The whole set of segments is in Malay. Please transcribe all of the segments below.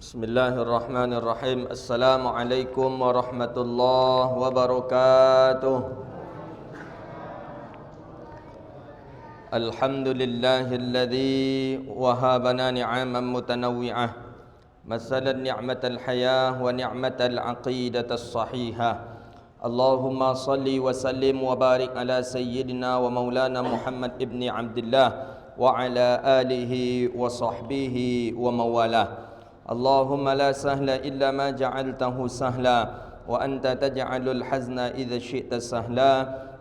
Bismillahirrahmanirrahim. Assalamualaikum warahmatullahi wabarakatuh. Alhamdulillahilladzi wahabana ni'aman mutanawwi'ah, masalan ni'matal hayah wa ni'matal aqidatas sahihah. Allahumma salli wa sallim wa barik ala sayyidina wa maulana Muhammad ibni Abdullah wa ala alihi wa sahbihi wa mawalah. Allahumma la sahla illa ma ja'altahu sahla wa anta taj'alul hazna idza syi'ta sahla.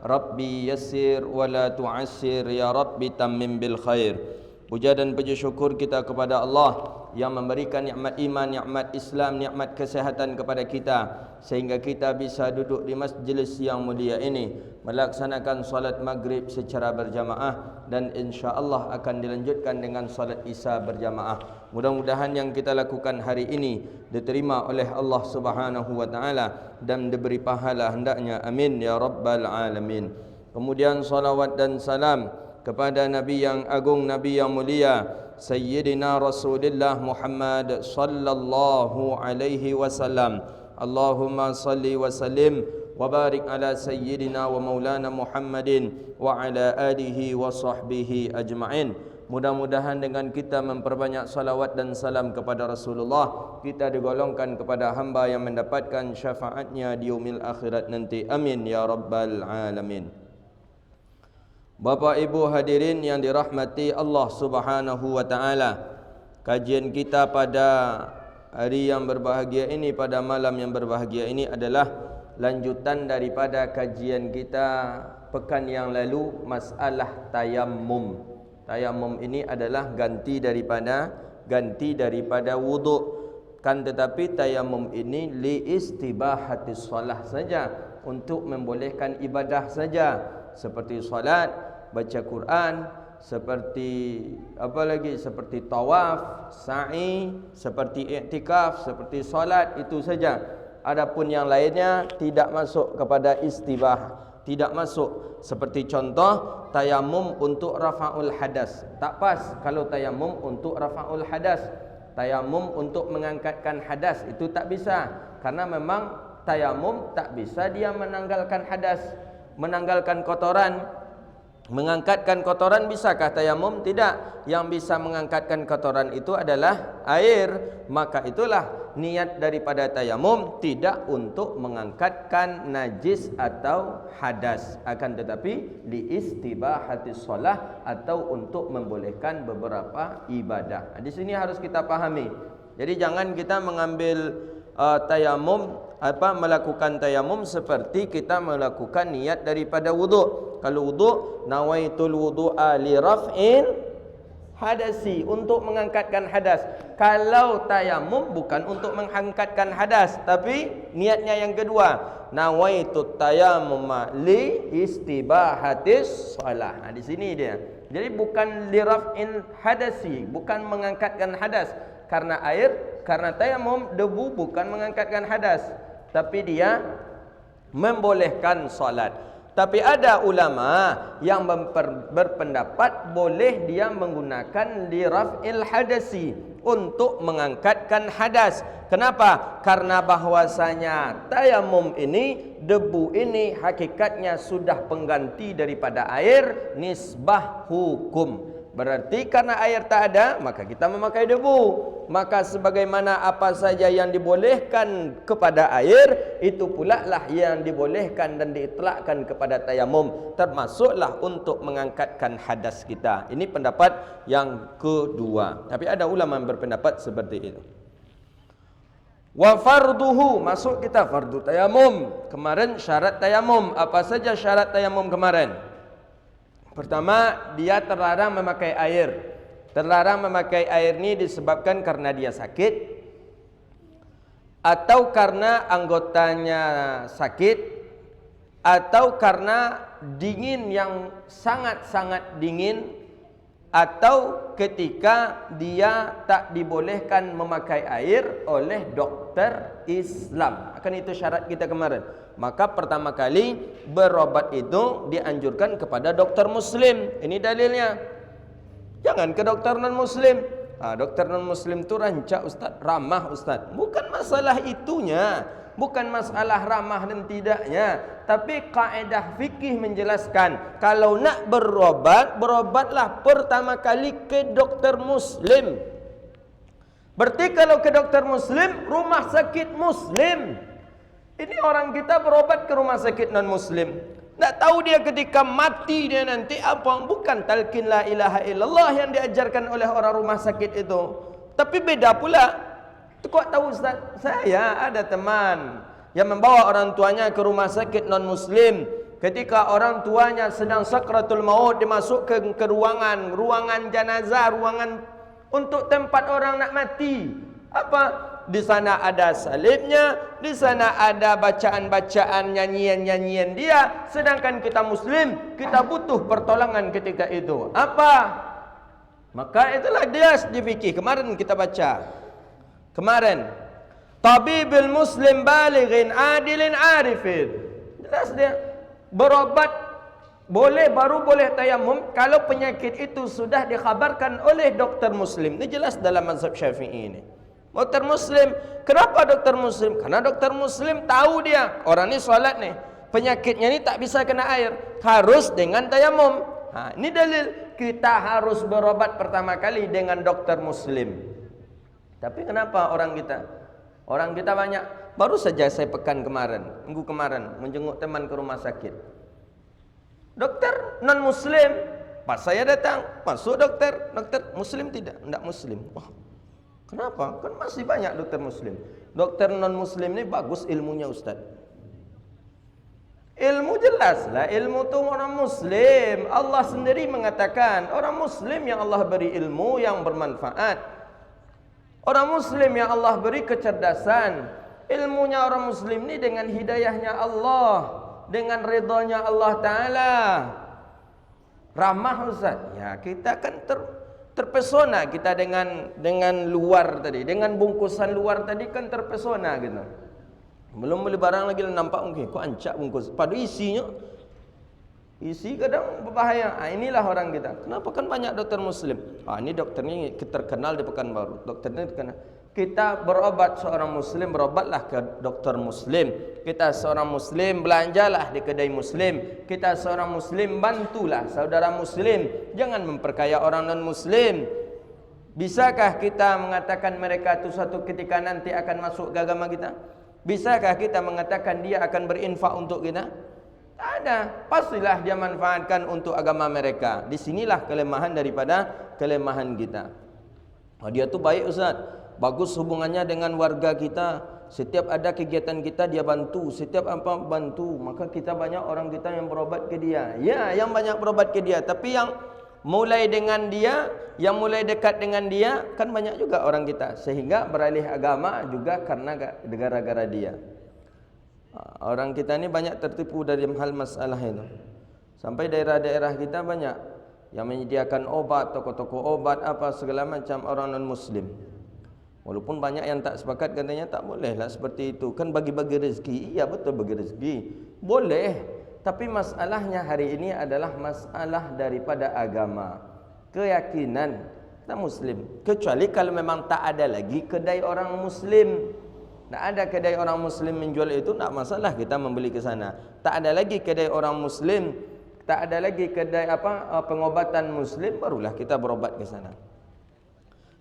Rabbi yassir wa la tu'assir, ya Rabbi tammim bil khair. Puja dan puji syukur kita kepada Allah yang memberikan nikmat iman, nikmat Islam, nikmat kesehatan kepada kita sehingga kita bisa duduk di majlis yang mulia ini melaksanakan salat maghrib secara berjamaah dan insya-Allah akan dilanjutkan dengan salat isya berjamaah. Mudah-mudahan yang kita lakukan hari ini diterima oleh Allah Subhanahu wa taala dan diberi pahala hendaknya. Amin ya rabbal alamin. Kemudian salawat dan salam kepada Nabi yang agung, Nabi yang mulia, Sayyidina Rasulullah Muhammad sallallahu alaihi wasallam. Allahumma salli wa sallim wa barik ala Sayyidina wa maulana Muhammadin wa ala alihi wa sahbihi ajma'in. Mudah-mudahan dengan kita memperbanyak salawat dan salam kepada Rasulullah, kita digolongkan kepada hamba yang mendapatkan syafaatnya di yaumil akhirat nanti. Amin ya rabbal alamin. Bapak Ibu hadirin yang dirahmati Allah Subhanahu wa taala, kajian kita pada hari yang berbahagia ini, pada malam yang berbahagia ini adalah lanjutan daripada kajian kita pekan yang lalu, masalah tayammum. Tayammum ini adalah ganti daripada wuduk. Kan tetapi tayammum ini li istibahatis shalah saja, untuk membolehkan ibadah saja, seperti salat, baca Quran, seperti apa lagi, seperti tawaf, sa'i, seperti iktikaf, seperti solat, itu saja. Adapun yang lainnya tidak masuk kepada istibah, tidak masuk. Seperti contoh tayamum untuk rafa'ul hadas, tak pas kalau tayamum untuk rafa'ul hadas. Tayamum untuk mengangkatkan hadas itu tak bisa, karena memang tayamum tak bisa dia menanggalkan hadas, menanggalkan kotoran. Mengangkatkan kotoran bisakah tayamum? Tidak. Yang bisa mengangkatkan kotoran itu adalah air. Maka itulah niat daripada tayamum, tidak untuk mengangkatkan najis atau hadas, akan tetapi liistibahatis shalah, atau untuk membolehkan beberapa ibadah. Di sini harus kita pahami. Jadi jangan kita mengambil tayamum, melakukan tayamum seperti kita melakukan niat daripada wuduk. Kalau wuduk, nawaitul wudu'a li raf'in hadasi, untuk mengangkatkan hadas. Kalau tayamum bukan untuk mengangkatkan hadas, tapi niatnya yang kedua, nawaitut tayammuma li istibahatis shalah. Di sini dia. Jadi bukan li raf'in hadasi, bukan mengangkatkan hadas. Karena air, karena tayamum, debu bukan mengangkatkan hadas, tapi dia membolehkan salat. Tapi ada ulama yang berpendapat boleh dia menggunakan li raf'il hadasi, untuk mengangkatkan hadas. Kenapa? Karena bahwasanya tayamum ini, debu ini hakikatnya sudah pengganti daripada air, nisbah hukum. Berarti karena air tak ada, maka kita memakai debu. Maka sebagaimana apa saja yang dibolehkan kepada air, itu pula lah yang dibolehkan dan diitlakkan kepada tayamum, termasuklah untuk mengangkatkan hadas kita. Ini pendapat yang kedua. Tapi ada ulama yang berpendapat seperti itu. Wa farduhu, masuk kita fardu tayamum. Kemarin syarat tayamum, apa saja syarat tayamum kemarin? Pertama, dia terlarang memakai air. Terlarang memakai air ini disebabkan karena dia sakit, atau karena anggotanya sakit, atau karena dingin yang sangat-sangat dingin, atau ketika dia tak dibolehkan memakai air oleh dokter Islam. Akan itu syarat kita kemarin. Maka pertama kali berobat itu dianjurkan kepada dokter muslim. Ini dalilnya. Jangan ke dokter non muslim. Doktor non-Muslim tu rancak Ustaz, ramah Ustaz. Bukan masalah itunya, bukan masalah ramah dan tidaknya, tapi kaedah fikih menjelaskan kalau nak berobat, berobatlah pertama kali ke doktor Muslim. Berarti kalau ke doktor Muslim, rumah sakit Muslim. Ini orang kita berobat ke rumah sakit non-Muslim. Tak tahu dia ketika mati dia nanti apa? Bukan talqin la ilaha illallah yang diajarkan oleh orang rumah sakit itu. Tapi beda pula. Kok tahu Ustaz? Saya ada teman yang membawa orang tuanya ke rumah sakit non-Muslim. Ketika orang tuanya sedang sakratul maut, dimasukkan ke ruangan jenazah, ruangan untuk tempat orang nak mati. Apa? Di sana ada salibnya, di sana ada bacaan-bacaan, nyanyian-nyanyian dia. Sedangkan kita Muslim, kita butuh pertolongan ketika itu. Apa? Maka itulah dia di fikih. Kemarin kita baca. Kemarin. Tabibil Muslim balighin adilin arifin. Jelas dia. Berobat boleh, baru boleh tayamum kalau penyakit itu sudah dikhabarkan oleh dokter Muslim. Ini jelas dalam mazhab Syafi'i ini. Dokter Muslim. Kenapa dokter Muslim? Karena dokter Muslim tahu dia, orang ni solat nih, penyakitnya ni tak bisa kena air, harus dengan tayamum. Ini dalil kita harus berobat pertama kali dengan dokter Muslim. Tapi kenapa orang kita banyak. Baru saja saya minggu kemarin menjenguk teman ke rumah sakit. Dokter non Muslim, pas saya datang, masuk dokter Muslim tidak Muslim. Kenapa? Kan masih banyak dokter Muslim. Dokter non-Muslim ni bagus ilmunya Ustaz. Ilmu jelas lah. Ilmu tu orang Muslim. Allah sendiri mengatakan, orang Muslim yang Allah beri ilmu yang bermanfaat. Orang Muslim yang Allah beri kecerdasan. Ilmunya orang Muslim ni dengan hidayahnya Allah, dengan ridhonya Allah Ta'ala. Ramah Ustaz. Ya, kita kan terpesona kita dengan luar tadi, dengan bungkusan luar tadi kan terpesona gitu. Belum beli barang lagi nampak mungkin kok ancak bungkus. Padu isi kadang berbahaya. Inilah orang kita. Kenapa kan banyak dokter Muslim? Ini dokter ini terkenal di Pekanbaru. Dokter ini terkenal. Kita berobat seorang Muslim, berobatlah ke dokter Muslim. Kita seorang Muslim, belanjalah di kedai Muslim. Kita seorang Muslim, bantulah saudara Muslim. Jangan memperkaya orang non-Muslim. Bisakah kita mengatakan mereka itu suatu ketika nanti akan masuk ke agama kita? Bisakah kita mengatakan dia akan berinfak untuk kita? Tak ada. Pastilah dia manfaatkan untuk agama mereka. Disinilah kelemahan daripada kelemahan kita. Dia tu baik Ustaz. Bagus hubungannya dengan warga kita. Setiap ada kegiatan kita dia bantu. Setiap apa bantu. Maka kita banyak orang kita yang berobat ke dia. Ya, yang banyak berobat ke dia. Tapi yang mulai dengan dia, yang mulai dekat dengan dia, kan banyak juga orang kita. Sehingga beralih agama juga karena gara-gara dia. Orang kita ni banyak tertipu dari hal masalah itu. Sampai daerah-daerah kita banyak yang menyediakan obat, toko-toko obat apa segala macam orang non-Muslim. Walaupun banyak yang tak sepakat katanya tak bolehlah seperti itu. Kan bagi-bagi rezeki. Iya betul bagi rezeki. Boleh. Tapi masalahnya hari ini adalah masalah daripada agama. Keyakinan kita Muslim. Kecuali kalau memang tak ada lagi kedai orang Muslim. Tak ada kedai orang Muslim menjual itu, tak masalah kita membeli ke sana. Tak ada lagi kedai orang Muslim. Tak ada lagi kedai pengobatan Muslim, barulah kita berobat ke sana.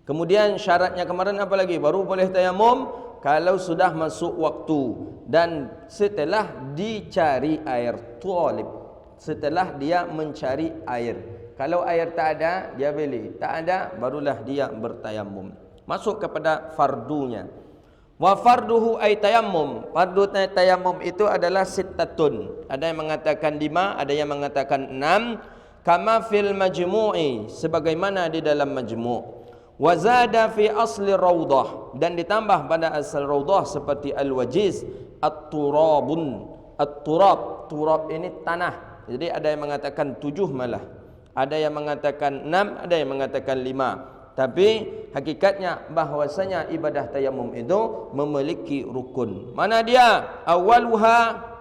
Kemudian syaratnya kemarin apa lagi? Baru boleh tayamum kalau sudah masuk waktu dan setelah dicari air talib. Setelah dia mencari air. Kalau air tak ada, dia beli. Tak ada, barulah dia bertayamum. Masuk kepada fardunya. Wa farduhu ay tayammum. Fardu tayamum itu adalah sittatun. Ada yang mengatakan 5, ada yang mengatakan 6. Kama fil majmu'i, sebagaimana di dalam majmu'. Wa zada fi asli raudah, dan ditambah pada asal raudah seperti al-wajiz at-turabun. At-turab, turab ini tanah. Jadi ada yang mengatakan 7 malah. Ada yang mengatakan 6, ada yang mengatakan 5. Tapi hakikatnya bahwasanya ibadah tayamum itu memiliki rukun. Mana dia? Awaluha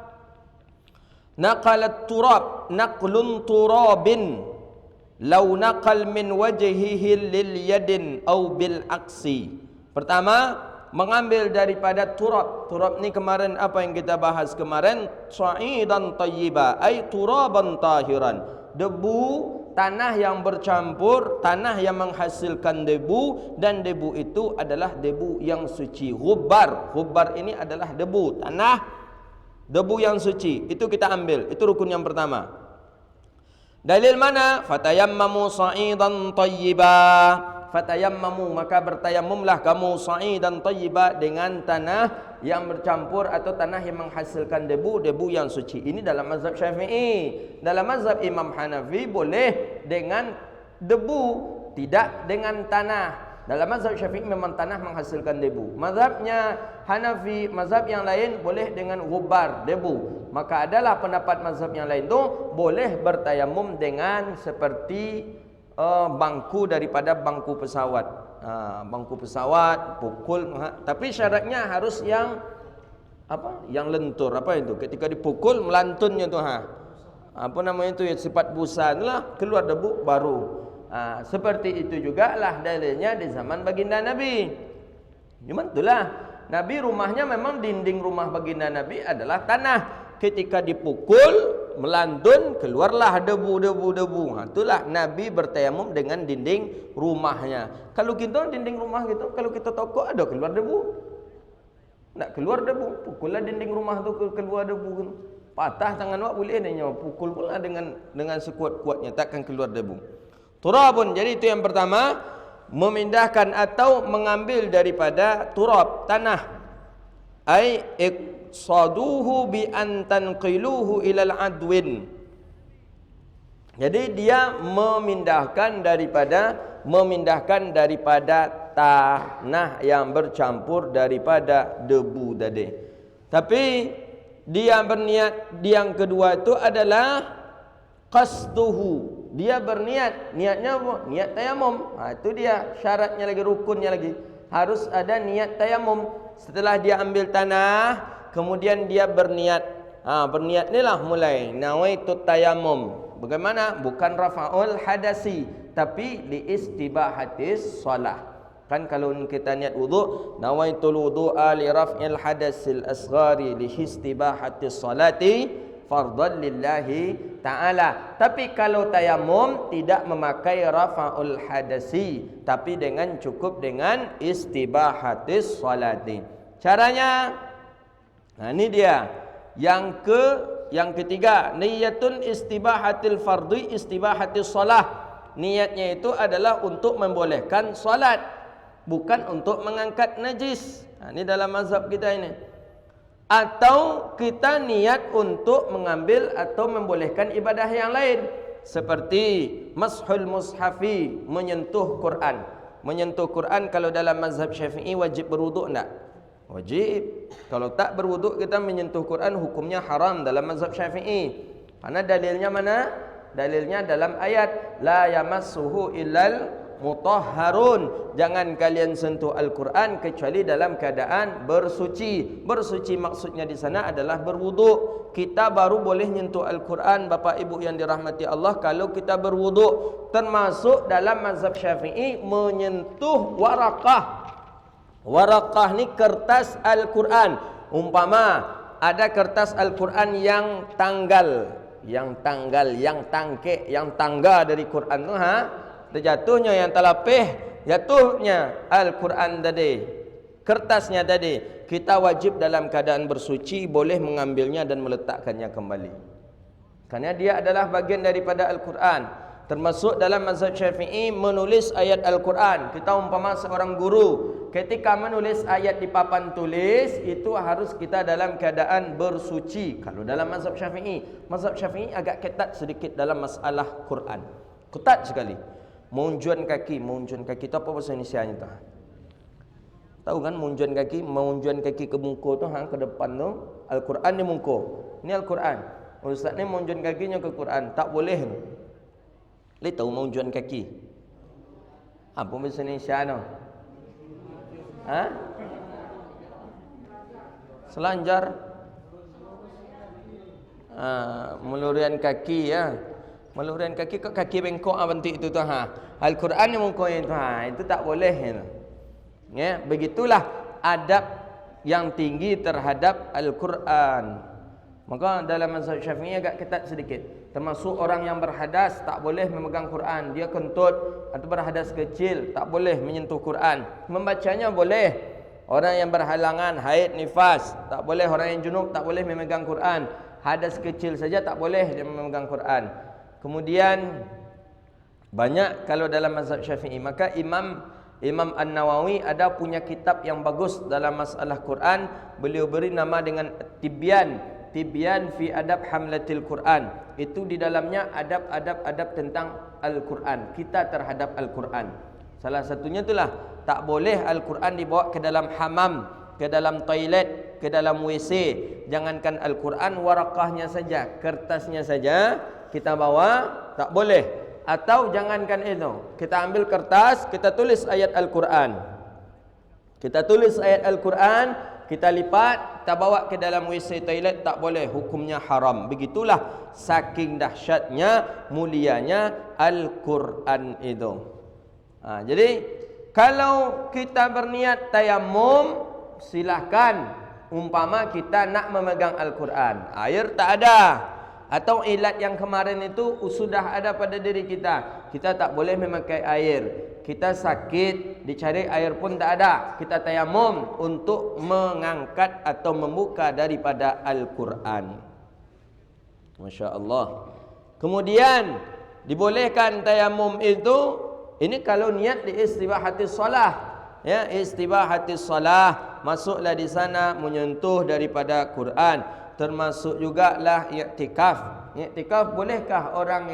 naqalat turab, naqlun turabin. Lau naqal min wajhihi lil yadin au bil aksi. Pertama, mengambil daripada turab. Turab ni kemarin apa yang kita bahas kemarin, sa'idan tayyiba, ay turaban tahiran. Debu, tanah yang bercampur, tanah yang menghasilkan debu, dan debu itu adalah debu yang suci. Ghubbar, ghubbar ini adalah debu, tanah debu yang suci. Itu kita ambil, itu rukun yang pertama. Dalil mana? Fatayammamu sa'idan tayyiba. Fatayammamu, maka bertayamumlah kamu sa'idan tayyiba, dengan tanah yang bercampur atau tanah yang menghasilkan debu, debu yang suci. Ini dalam mazhab Syafi'i. Dalam mazhab Imam Hanafi boleh dengan debu, tidak dengan tanah. Dalam mazhab Syafi'i memang tanah menghasilkan debu. Mazhabnya Hanafi, mazhab yang lain boleh dengan ghubbar, debu. Maka adalah pendapat mazhab yang lain tu boleh bertayamum dengan seperti bangku daripada bangku pesawat. Bangku pesawat, pukul, tapi syaratnya harus yang apa? Yang lentur. Apa itu? Ketika dipukul melantunnya tu apa namanya itu, ya sifat busa itulah, keluar debu baru. Seperti itu jugalah dalilnya di zaman baginda Nabi. Cuma itulah, Nabi rumahnya memang dinding rumah baginda Nabi adalah tanah. Ketika dipukul melantun, keluarlah debu. Itulah Nabi bertayamum dengan dinding rumahnya. Kalau kita dinding rumah gitu, kalau kita tokok ada keluar debu, tak keluar debu, pukullah dinding rumah tu keluar debu. Patah tangan awak boleh dia pukul pula dengan sekuat-kuatnya, takkan keluar debu. Turabun, jadi itu yang pertama, memindahkan atau mengambil daripada turab, tanah. Ai iqsaduhu bi an tanqiluhu ilal adwin. Jadi dia memindahkan daripada tanah yang bercampur daripada debu tadi. Tapi dia berniat, yang kedua itu adalah qasduhu. Dia berniat, niatnya apa? Niat tayamum. Itu dia syaratnya lagi, rukunnya lagi. Harus ada niat tayamum. Setelah dia ambil tanah, kemudian dia berniat. Berniat inilah mulai nawaitu tayamum. Bagaimana? Bukan rafa'ul hadasi, tapi li istibahatis shalah. Kan kalau kita niat wudu, nawaitul wudu'a li raf'il hadasil asghari li istibahatis salati fardhan lillahi ta'ala. Tapi kalau tayamum tidak memakai rafa'ul hadasi, tapi cukup dengan istibahatis salati. Caranya, ini dia. Yang ketiga, niyatun istibahatil fardhi istibahatis salah. Niatnya itu adalah untuk membolehkan salat, bukan untuk mengangkat najis. Ini dalam mazhab kita ini. Atau kita niat untuk mengambil atau membolehkan ibadah yang lain, seperti mashul mushafi, menyentuh Quran. Menyentuh Quran kalau dalam mazhab Syafi'i wajib berwuduk enggak? Wajib. Kalau tak berwuduk kita menyentuh Quran, hukumnya haram dalam mazhab Syafi'i. Karena dalilnya mana? Dalilnya dalam ayat la yamassuhu illal mutahharun. Jangan kalian sentuh Al-Quran kecuali dalam keadaan bersuci. Bersuci maksudnya di sana adalah berwuduk. Kita baru boleh nyentuh Al-Quran, Bapak Ibu yang dirahmati Allah, kalau kita berwuduk. Termasuk dalam mazhab Syafi'i menyentuh warakah. Warakah ni kertas Al-Quran. Umpama ada kertas Al-Quran yang tanggal, yang tangkek, yang tangga dari Quran tu terjatuhnya, yang terlapih jatuhnya Al-Quran tadi, kertasnya tadi, kita wajib dalam keadaan bersuci boleh mengambilnya dan meletakkannya kembali, karena dia adalah bagian daripada Al-Quran. Termasuk dalam mazhab Syafi'i menulis ayat Al-Quran. Kita umpama seorang guru, ketika menulis ayat di papan tulis, itu harus kita dalam keadaan bersuci. Kalau dalam mazhab Syafi'i agak ketat sedikit dalam masalah Quran. Ketat sekali. Menunjukkan kaki itu apa bahasa Indonesianya tu? Tahu kan menunjukkan kaki ke muka tu, ke depan tu, Al-Quran di muka. Ini Al-Quran. Ustaz ni menunjukkan kakinya ke Quran, tak boleh. Dia tahu menunjukkan kaki. Apa bahasa Indonesia tu? Selanjar. Melurian kaki ya. Meluran kaki kok kaki bengkok bentuk itu tu Al-Quran yang muka itu itu tak boleh itu. Ya, begitulah adab yang tinggi terhadap Al-Quran. Maka dalam mazhab Syafi'i agak ketat sedikit. Termasuk orang yang berhadas tak boleh memegang Quran. Dia kentut atau berhadas kecil tak boleh menyentuh Quran. Membacanya boleh. Orang yang berhalangan haid nifas tak boleh. Orang yang junub tak boleh memegang Quran. Hadas kecil saja tak boleh dia memegang Quran. Kemudian banyak kalau dalam mazhab Syafi'i, maka Imam An-Nawawi ada punya kitab yang bagus dalam masalah Quran. Beliau beri nama dengan Tibyan fi adab hamlatil Quran. Itu di dalamnya adab tentang Al-Quran, kita terhadap Al-Quran. Salah satunya itulah tak boleh Al-Quran dibawa ke dalam hamam, ke dalam toilet, ke dalam WC. Jangankan Al-Quran, warakahnya saja, kertasnya saja kita bawa tak boleh. Atau jangankan itu, kita ambil kertas, kita tulis ayat Al-Quran. Kita tulis ayat Al-Quran, kita lipat, kita bawa ke dalam WC toilet, tak boleh, hukumnya haram. Begitulah saking dahsyatnya, mulianya Al-Quran itu. Jadi kalau kita berniat tayamum, silahkan. Umpama kita nak memegang Al-Quran, air tak ada, atau ilat yang kemarin itu sudah ada pada diri kita, kita tak boleh memakai air. Kita sakit, dicari air pun tak ada, kita tayamum untuk mengangkat atau membuka daripada Al-Quran. Masya Allah. Kemudian dibolehkan tayamum itu, ini kalau niat di istibahatis solah, ya, istibahatis solah, masuklah di sana menyentuh daripada Quran. Termasuk jugalah iktikaf. Iktikaf bolehkah orang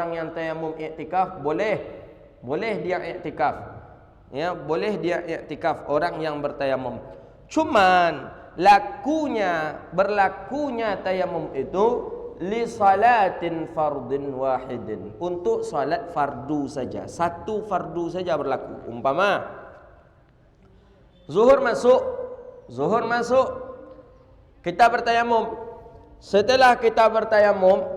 yang tayamum iktikaf? Boleh dia iktikaf. Ya, boleh dia iktikaf orang yang bertayamum. Cuman berlakunya tayamum itu li salatin fardin wahidin, untuk salat fardu saja. Satu fardu saja berlaku. Umpama zuhur masuk, kita bertayamum. Setelah kita bertayamum,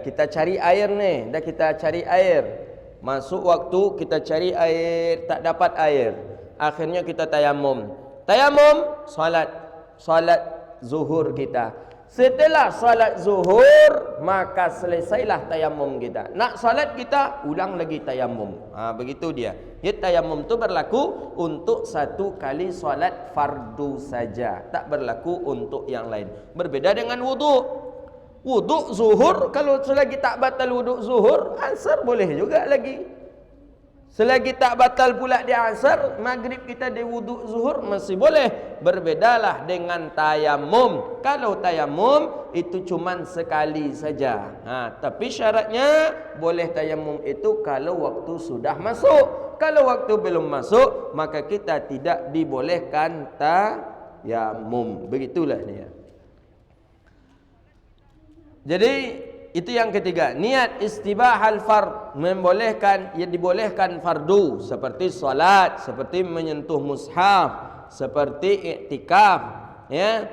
kita cari air ni, kita cari air. Masuk waktu kita cari air, tak dapat air. Akhirnya kita tayamum. Tayamum, salat zuhur kita. Setelah salat zuhur, maka selesailah tayamum kita. Nak salat kita, ulang lagi tayamum. Begitu dia. Jadi tayamum itu berlaku untuk satu kali salat fardu saja, tak berlaku untuk yang lain. Berbeda dengan wudu. Wudu zuhur, kalau selagi tak batal wudu zuhur, asar boleh juga lagi. Selagi tak batal pula di asar, maghrib kita di wudu zuhur masih boleh. Berbedalah dengan tayamum. Kalau tayamum itu cuman sekali saja. Tapi syaratnya boleh tayamum itu kalau waktu sudah masuk. Kalau waktu belum masuk, maka kita tidak dibolehkan tayamum. Begitulah dia. Jadi itu yang ketiga, niat istibahal fard, dibolehkan fardu seperti salat, seperti menyentuh mushaf, seperti iktikaf, ya.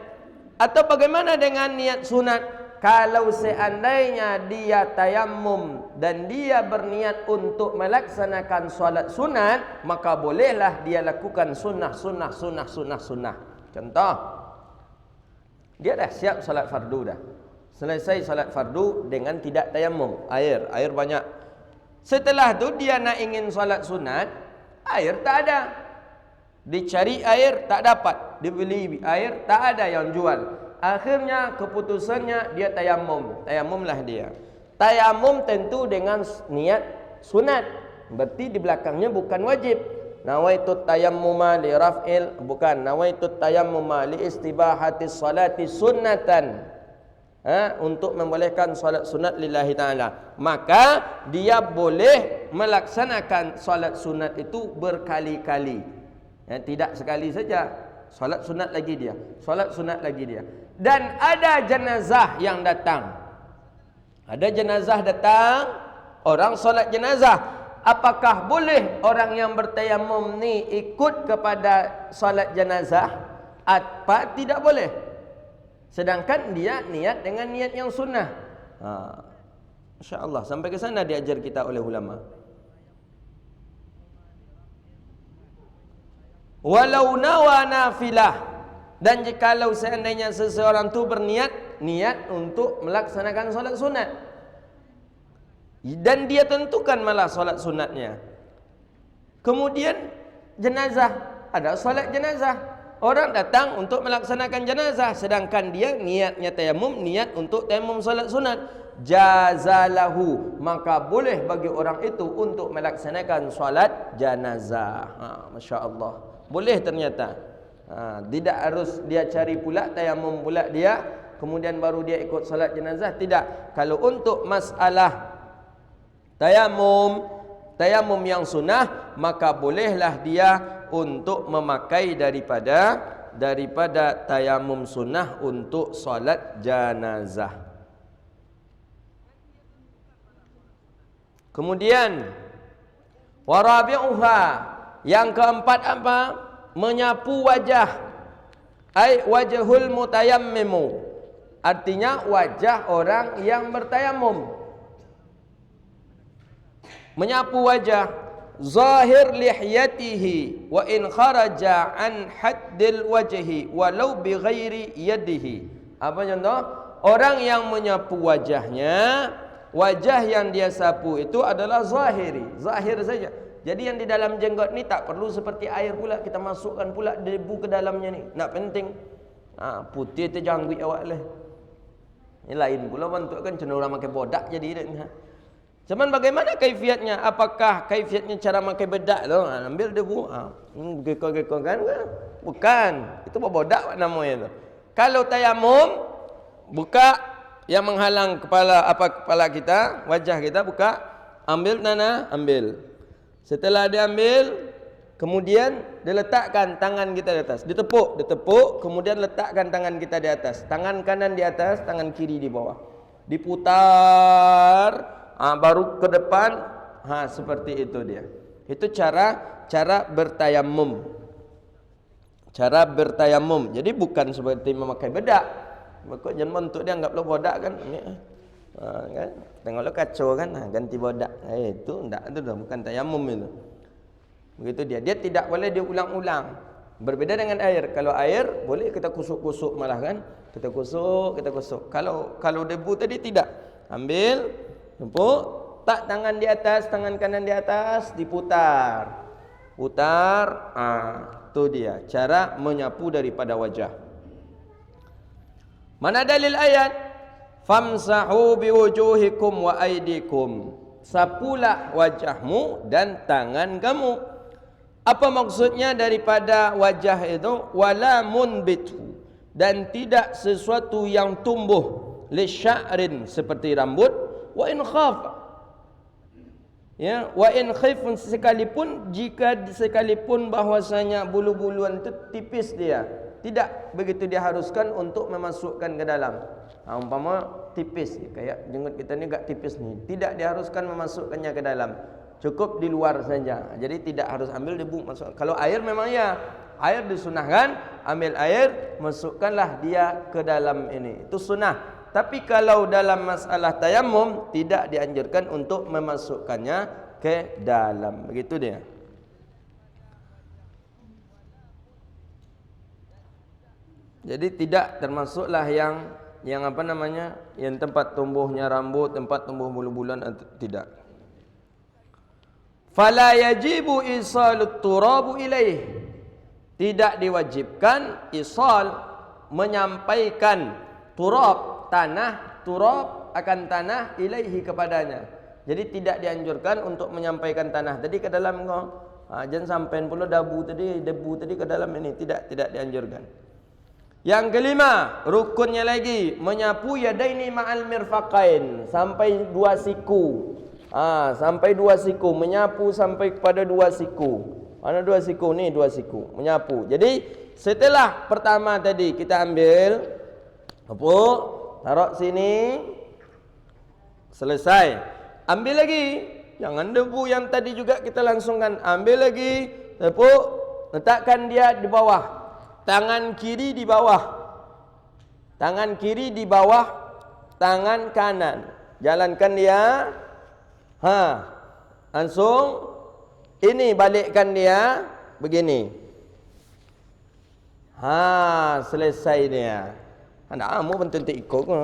Atau bagaimana dengan niat sunat? Kalau seandainya dia tayamum dan dia berniat untuk melaksanakan salat sunat, maka bolehlah dia lakukan sunnah. Contoh, dia dah siap salat fardu dah. Selesai salat fardu dengan tidak tayamum, air banyak. Setelah itu dia nak ingin salat sunat, air tak ada. Dicari air tak dapat, dibeli air tak ada yang jual. Akhirnya keputusannya dia tayamumlah dia. Tayamum tentu dengan niat sunat, berarti di belakangnya bukan wajib. Nawaitu tayammuma li raf'il, bukan, nawaitu tayammuma li istibahati salati sunnatan, untuk membolehkan salat sunat lillahi ta'ala. Maka dia boleh melaksanakan salat sunat itu berkali-kali, tidak sekali saja. Salat sunat lagi dia. Dan ada jenazah yang datang. Orang salat jenazah. Apakah boleh orang yang bertayamum ni ikut kepada salat jenazah? Apa tidak boleh? Sedangkan dia niat dengan niat yang sunnah. Masya Allah, sampai ke sana diajar kita oleh ulama. Walau nawa nafilah, dan jikalau seandainya seseorang tu niat untuk melaksanakan solat sunat, dan dia tentukan malah solat sunatnya. Kemudian jenazah, ada solat jenazah, orang datang untuk melaksanakan jenazah, sedangkan dia niatnya tayamum, niat untuk tayamum solat sunat, jazalahu, maka boleh bagi orang itu untuk melaksanakan solat jenazah. Masya Allah, boleh ternyata. Tidak harus dia cari pula tayamum pula dia, kemudian baru dia ikut solat jenazah. Tidak. Kalau untuk masalah tayamum yang sunnah, maka bolehlah dia untuk memakai daripada tayamum sunnah untuk solat jenazah. Kemudian warabi'uha, yang keempat apa? Menyapu wajah. Ai wajhul mutayammimu, artinya wajah orang yang bertayamum. Menyapu wajah, zahir lihyatihi wa in kharaja an haddil wajhi walau bi ghairi yadihi. Apa contoh? Orang yang menyapu wajahnya, wajah yang dia sapu itu adalah zahiri, zahir saja. Jadi yang di dalam jenggot ni tak perlu seperti air pula kita masukkan pula debu ke dalamnya ni. Nak penting putih tu janggut awak lah. Ini lain pula bentuk kan, cenderung makan bodak jadi dah. Cuman bagaimana kaifiatnya? Apakah kaifiatnya cara makan bedak tu? Ambil debu, gekor-gekor kan? Bukan. Itu bodak namanya tu. Kalau tayamum, buka yang menghalang kepala kita, wajah kita, buka, ambil tanah, ambil. Setelah dia ambil, kemudian dia letakkan tangan kita di atas, ditepuk, kemudian letakkan tangan kita di atas, tangan kanan di atas, tangan kiri di bawah, diputar, baru ke depan, seperti itu dia. Itu cara bertayamum. Cara bertayamum. Jadi bukan seperti memakai bedak. Kok jangan untuk dia anggaplah bodak kan? Kan? Tengoklah kacau kan, ganti bodak. Itu enggak, itu dah bukan tayamum itu. Begitu dia. Dia tidak boleh diulang-ulang. Berbeda dengan air. Kalau air boleh kita kusuk-kusuk malah kan? Kita kusuk. Kalau debu tadi tidak. Ambil, tumpuk, tak tangan di atas, tangan kanan di atas, diputar. Putar, itu dia cara menyapu daripada wajah. Mana dalil ayat? Famsahu biwujuhikum wa aydikum, sapulah wajahmu dan tangan kamu. Apa maksudnya daripada wajah itu? Wala munbitu, dan tidak sesuatu yang tumbuh, lisya'rin, seperti rambut, wa in khaf, ya, wa in khifun, sekalipun bahwasanya bulu-buluan itu tipis dia, tidak begitu diharuskan untuk memasukkan ke dalam. Umpama tipis, kayak jenggot kita ni agak tipis ni, tidak diharuskan memasukkannya ke dalam, cukup di luar saja. Jadi tidak harus ambil debu masuk. Kalau air memang ya, air disunahkan, ambil air, masukkanlah dia ke dalam ini, itu sunnah. Tapi kalau dalam masalah tayamum, tidak dianjurkan untuk memasukkannya ke dalam. Begitu dia. Jadi tidak termasuklah yang apa namanya, yang tempat tumbuhnya rambut, tempat tumbuh bulu-buluan, tidak. Fala yajibu isalut turabu ilaih, tidak diwajibkan isal, menyampaikan turab, tanah, turab akan tanah, ilaihi, kepadanya. Jadi tidak dianjurkan untuk menyampaikan tanah tadi ke dalam kau. Jangan sampai pula debu tadi ke dalam ini, tidak dianjurkan. Yang kelima, rukunnya lagi, menyapu yadaini ma'al mirfaqain, sampai dua siku. Sampai dua siku, menyapu sampai kepada dua siku. Mana dua siku ni? Dua siku, menyapu. Jadi setelah pertama tadi kita ambil, tepuk, taruh sini, selesai. Ambil lagi, jangan debu yang tadi juga kita langsungkan. Ambil lagi, tepuk, letakkan dia di bawah. Tangan kiri di bawah, tangan kiri di bawah tangan kanan. jalankan dia. Langsung ini balikkan dia begini. Selesai dia. Anda mau betul ikut ke?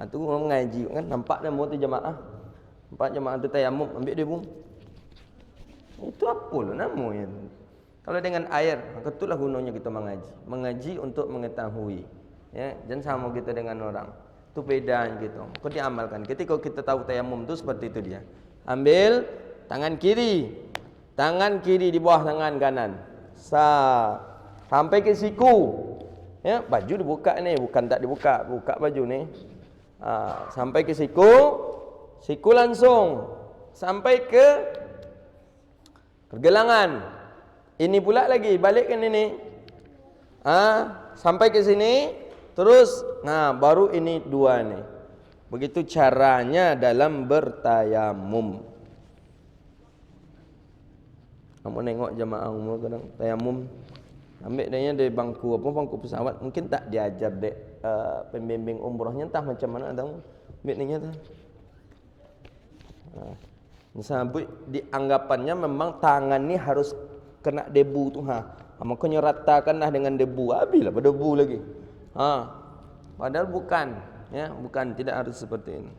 Tu orang mengaji kan, nampak dah mu tu jemaah. Nampak jemaah tu tayamum, ambil dia bung. Itu apa lah namanya? Kalau dengan air, maka itulah gunanya kita mengaji. Mengaji untuk mengetahui. Ya, jangan sama kita dengan orang. Itu beda gitu. Kau diamalkan. Ketika kita tahu tayamum itu seperti itu dia. Ambil tangan kiri. Tangan kiri di bawah tangan kanan. Sampai ke siku. Ya, baju dibuka ni, bukan tak dibuka. Buka baju ni. Sampai ke siku. Siku langsung. Sampai ke pergelangan. Ini pula lagi, balikkan ini. Sampai ke sini. Terus, baru ini dua ni. Begitu caranya dalam bertayamum. Kamu nengok jemaah umur kadang tayamum. Ambil dia dari bangku pesawat. Mungkin tak diajar dek pembimbing umrohnya. Entah macam mana tahu. Ambil dia tu. Misalnya dianggapannya memang tangan ni harus kena debu tu. Makanya ratakanlah dengan debu. Habislah berdebu lagi. Padahal bukan, ya, bukan, tidak harus seperti ini.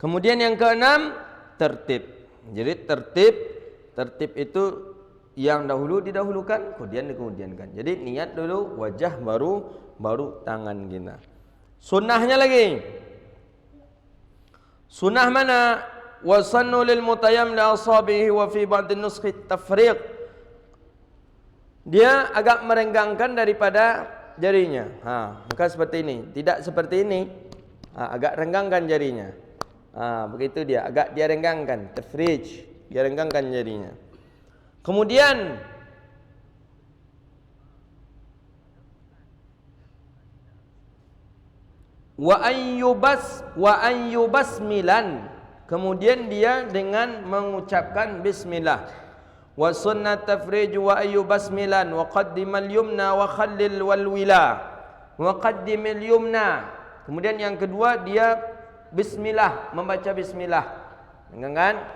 Kemudian yang keenam, tertib. Jadi tertib itu yang dahulu didahulukan, kemudian dikemudiankan. Jadi niat dulu, wajah baru tangan kita. Sunnahnya lagi. Sunnah mana? Wasannu lil mutayammim li asabihi wa fi ba'd an-nuskhi tafriq. Dia agak merenggangkan daripada jarinya. Maka seperti ini. Tidak seperti ini. Agak renggangkan jarinya. Begitu dia. Agak dia renggangkan. Tafrij. Dia renggangkan jarinya. Kemudian wa an yubasmilan. Kemudian dia dengan mengucapkan bismillah. Wa sunnat tafrij wa ayu basmilan wa qaddimal yumna wa khallil wal wila wa qaddimil yumna. Kemudian yang kedua dia bismillah, membaca bismillah. Kan?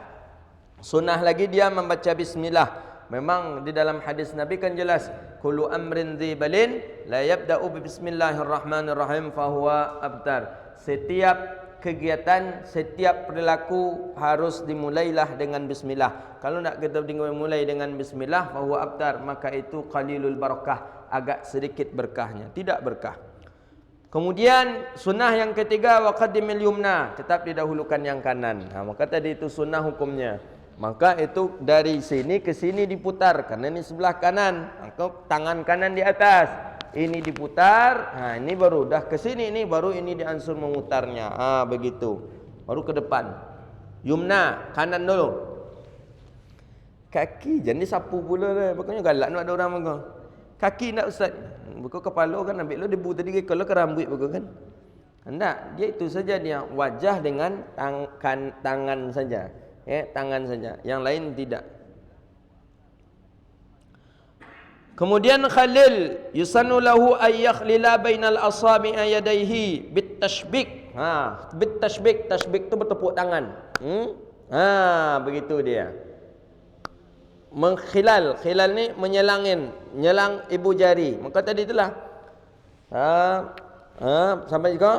Sunnah lagi dia membaca bismillah. Memang di dalam hadis Nabi kan jelas, kullu amrin dzibalin la yabda'u bi bismillahirrahmanirrahim fa huwa abtar. Setiap kegiatan, setiap perilaku harus dimulailah dengan bismillah. Kalau nak kita dimulai dengan bismillah, fahuwa abtar, maka itu qalilul barakah, agak sedikit berkahnya, tidak berkah. Kemudian sunnah yang ketiga, wa qaddimil yumna, tetap didahulukan yang kanan. Maka tadi itu sunnah hukumnya. Maka itu dari sini ke sini diputar, karena ini sebelah kanan, maka tangan kanan di atas. Ini diputar, ini baru dah ke sini, ini baru ini diansur memutarnya. Begitu. Baru ke depan. Yumna, kanan dulu. Kaki jangan disapu pula dah. Pokoknya galak nak ada orang makan. Kaki nak ustaz. Buka kepala kan ambil lo debu tadi kalau ke rambut buka kan. Hendak dia itu saja dia wajah dengan tangan saja. Ya, tangan saja. Yang lain tidak. Kemudian khalil yusannu lahu ay yakhlila bainal asabi'i yadayhi bitashbik. Bitashbik, tashbik tu bertepuk tangan. Begitu dia. Menghilal, khilal ni nyelang ibu jari. Maka tadi itulah. Sampai juga.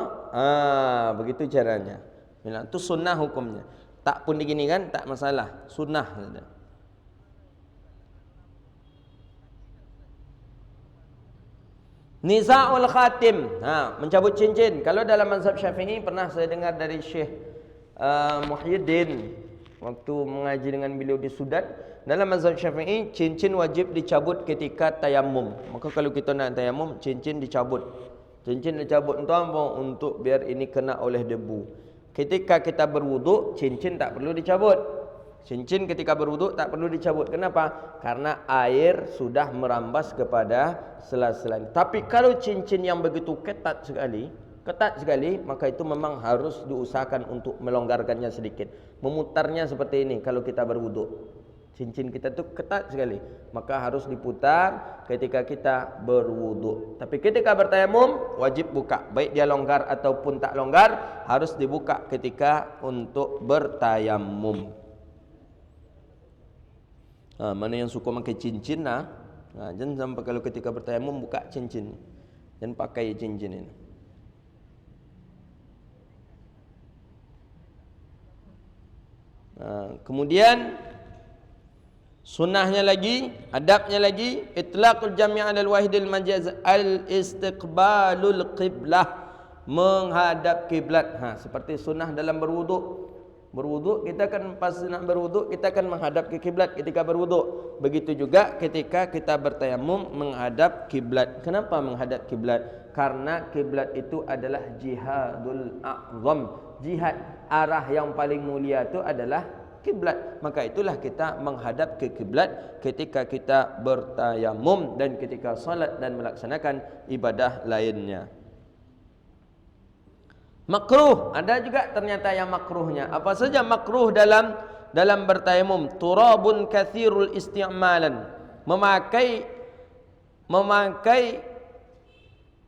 Begitu caranya. Itu sunnah hukumnya. Tak pun begini kan, tak masalah. Sunnah saja. Niza'ul khatim, mencabut cincin. Kalau dalam mazhab Syafi'i pernah saya dengar dari Syekh Muhyiddin waktu mengaji dengan beliau di Sudan. Dalam mazhab Syafi'i cincin wajib dicabut ketika tayamum. Maka kalau kita nak tayamum, cincin dicabut. Cincin dicabut untuk apa? Untuk biar ini kena oleh debu. Ketika kita berwuduk, cincin tak perlu dicabut. Cincin ketika berwuduk tak perlu dicabut. Kenapa? Karena air sudah merambas kepada sela-sela. Tapi kalau cincin yang begitu ketat sekali, maka itu memang harus diusahakan untuk melonggarkannya sedikit. Memutarnya seperti ini kalau kita berwuduk. Cincin kita tu ketat sekali, maka harus diputar ketika kita berwuduk. Tapi ketika bertayamum wajib buka, baik dia longgar ataupun tak longgar, harus dibuka ketika untuk bertayamum. Mana yang suka pakai cincin jangan sampai kalau ketika bertayamum buka cincin, jangan pakai cincin ini. Kemudian sunnahnya lagi, adabnya lagi, itlaqul jami' 'ala al-wahidil majaz al-istiqbalul qiblah, menghadap kiblat. Seperti sunnah dalam berwuduk. Berwuduk kita kan pas nak berwuduk kita kan menghadap ke kiblat ketika berwuduk. Begitu juga ketika kita bertayamum menghadap kiblat. Kenapa menghadap kiblat? Karena kiblat itu adalah jihadul a'zam. Jihad, arah yang paling mulia itu adalah kiblat. Maka itulah kita menghadap ke kiblat ketika kita bertayamum dan ketika salat dan melaksanakan ibadah lainnya. Makruh, ada juga ternyata yang makruhnya. Apa saja makruh dalam bertayamum? Turabun kathirul isti'malan, memakai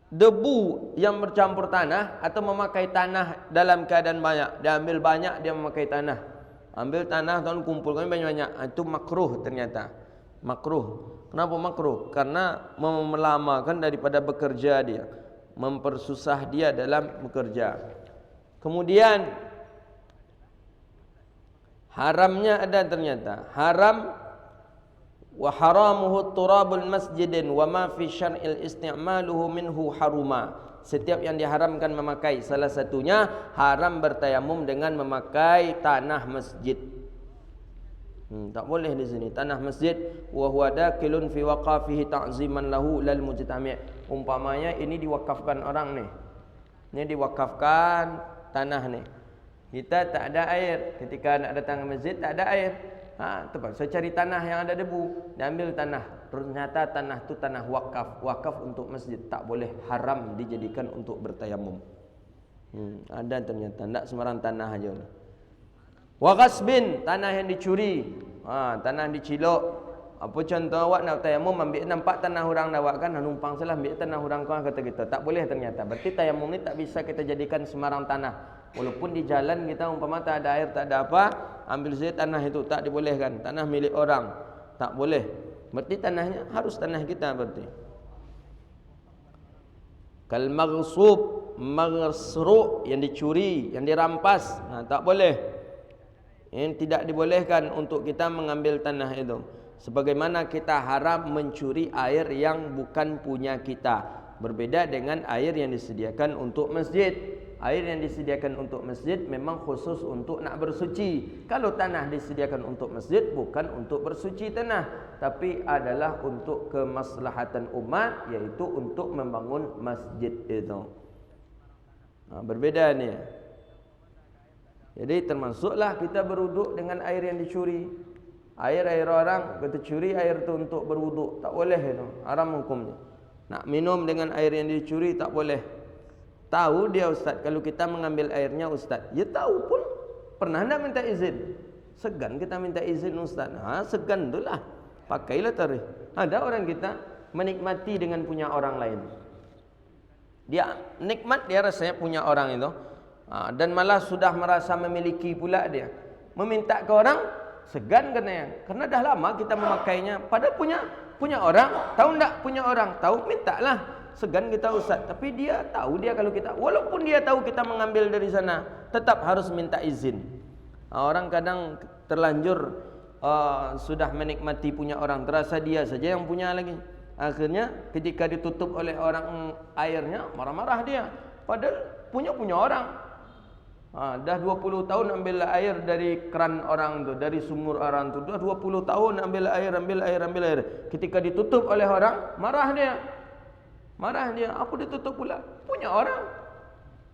debu yang bercampur tanah atau memakai tanah dalam keadaan banyak. Dia ambil banyak, dia memakai tanah. Ambil tanah dan kumpulkan banyak-banyak. Itu makruh ternyata. Makruh. Kenapa makruh? Karena melamakan daripada bekerja dia, mempersusah dia dalam bekerja. Kemudian haramnya ada ternyata. Haram wa haramuhu turabul masjidin wa ma fi syar'il isti'maluhu minhu haruma. Setiap yang diharamkan memakai, salah satunya haram bertayamum dengan memakai tanah masjid. Tak boleh di sini tanah masjid. Wa huwa dakilun fi waqafihi ta'ziman lahu lal mujtami'. Umpamanya ini diwakafkan orang ni. Ini diwakafkan tanah ni. Kita tak ada air. Ketika nak datang ke masjid tak ada air. Terpaksa cari tanah yang ada debu. Dia ambil tanah. Ternyata tanah tu tanah wakaf. Wakaf untuk masjid. Tak boleh, haram dijadikan untuk bertayamum. Ada ternyata. Tak sembarang tanah aja. Wa ghasbin, tanah yang dicuri. Tanah dicilok. Apa contoh awak nak tayamum ambil nampak tanah orang awak kan numpang salah ambil tanah orang kau kata kita. Tak boleh ternyata. Berarti tayamum ni tak bisa kita jadikan sembarang tanah. Walaupun di jalan kita umpama tak ada air, tak ada apa, ambil saja tanah itu, tak dibolehkan. Tanah milik orang. Tak boleh. Berarti tanahnya harus tanah kita berarti. Kal maghsub, maghsru, yang dicuri, yang dirampas. Tak boleh. Yang tidak dibolehkan untuk kita mengambil tanah itu. Sebagaimana kita haram mencuri air yang bukan punya kita. Berbeda dengan air yang disediakan untuk masjid. Air yang disediakan untuk masjid memang khusus untuk nak bersuci. Kalau tanah disediakan untuk masjid bukan untuk bersuci tanah, tapi adalah untuk kemaslahatan umat, yaitu untuk membangun masjid itu. Berbeda ni. Jadi termasuklah kita berwuduk dengan air yang dicuri. Air orang kita curi air itu untuk berwuduk, tak boleh itu, haram hukumnya. Nak minum dengan air yang dicuri tak boleh. Tahu dia ustaz kalau kita mengambil airnya ustaz. Ya tahu pun pernah nak minta izin. Segan kita minta izin ustaz. Segan itulah. Pakailah tarikh. Ada orang kita menikmati dengan punya orang lain. Dia nikmat dia rasanya punya orang itu. Dan malah sudah merasa memiliki pula dia. Meminta ke orang segan katanya. Karena dah lama kita memakainya. Padahal punya orang, tahu tak punya orang? Tahu, mintalah. Segan kita ustaz, tapi dia tahu dia kalau kita, walaupun dia tahu kita mengambil dari sana, tetap harus minta izin. Orang kadang terlanjur sudah menikmati punya orang, terasa dia saja yang punya lagi. Akhirnya ketika ditutup oleh orang airnya, marah-marah dia. Padahal punya orang. Dah 20 tahun ambil air dari keran orang tu, dari sumur orang tu. Dah 20 tahun ambil air. Ketika ditutup oleh orang, marah dia. Apa ditutup pula? Punya orang.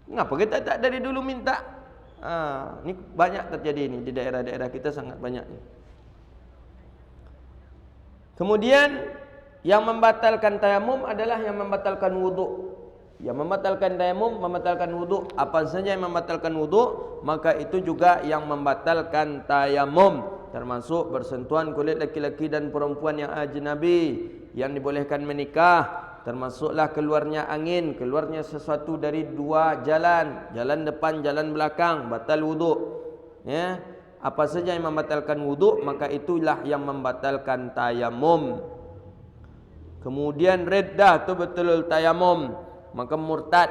Ngapa kita tak dari dulu minta? Ini banyak terjadi ini di daerah-daerah kita, sangat banyak ni. Kemudian yang membatalkan tayamum adalah yang membatalkan wuduk. Yang membatalkan tayamum, membatalkan wuduk. Apa saja yang membatalkan wuduk, maka itu juga yang membatalkan tayamum. termasuk bersentuhan kulit laki-laki dan perempuan yang ajnabi yang dibolehkan menikah, termasuklah keluarnya angin, keluarnya sesuatu dari dua jalan, jalan depan, jalan belakang, batal wuduk. Ya, apa saja yang membatalkan wuduk, maka itulah yang membatalkan tayamum. Kemudian reddah tu betul tayamum, maka murtad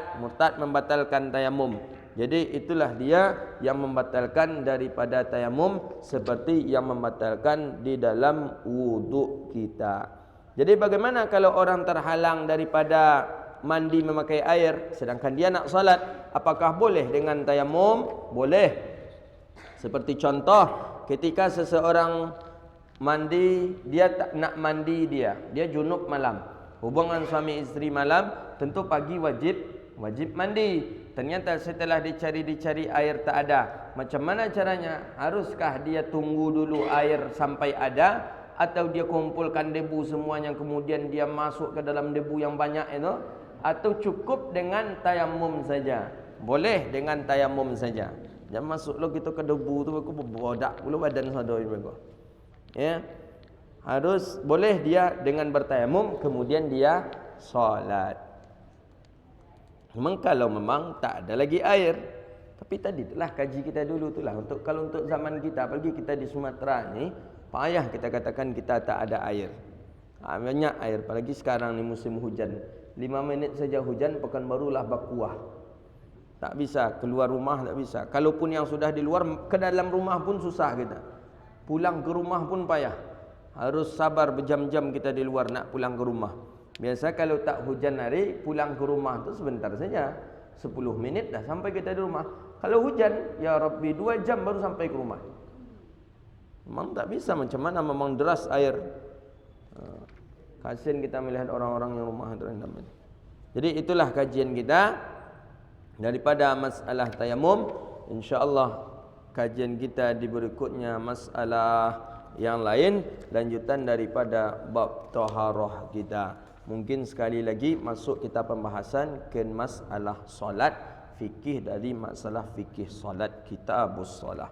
membatalkan tayamum. Jadi itulah dia yang membatalkan daripada tayamum, seperti yang membatalkan di dalam wuduk kita. Jadi bagaimana kalau orang terhalang daripada mandi memakai air, sedangkan dia nak salat, apakah boleh dengan tayamum? Boleh. Seperti contoh, ketika seseorang mandi, dia tak nak mandi, dia junub malam, hubungan suami isteri malam, tentu pagi wajib mandi. Ternyata setelah dicari air tak ada. Macam mana caranya? Haruskah dia tunggu dulu air sampai ada, atau dia kumpulkan debu semuanya kemudian dia masuk ke dalam debu yang banyak itu, atau cukup dengan tayamum saja? Boleh dengan tayamum saja. Jangan masuk lo kita ke debu tu aku berbodak pula badan sadoi mereka. Ya. Harus boleh dia dengan bertayamum kemudian dia solat. Memang kalau memang tak ada lagi air. Tapi tadi itulah kaji kita dulu itulah kalau untuk zaman kita, apalagi kita di Sumatera ni, payah kita katakan kita tak ada air. Banyak air, apalagi sekarang ni musim hujan. 5 minit saja hujan, Pekanbaru lah berkuah. Tak bisa keluar rumah, tak bisa. Kalaupun yang sudah di luar, ke dalam rumah pun susah kita. Pulang ke rumah pun payah. Harus sabar berjam-jam kita di luar nak pulang ke rumah. Biasa kalau tak hujan hari, pulang ke rumah tu sebentar saja. 10 minit dah sampai kita di rumah. Kalau hujan, ya Rabbi 2 jam baru sampai ke rumah. Memang tak bisa, macam mana memang deras air. Kasihan kita melihat orang-orang yang rumah terendam ini. Jadi itulah kajian kita daripada masalah tayamum. InsyaAllah kajian kita di berikutnya masalah yang lain, lanjutan daripada bab taharah kita. Mungkin sekali lagi masuk kita pembahasan ke masalah solat, fikih dari masalah fikih solat, kitabus solat.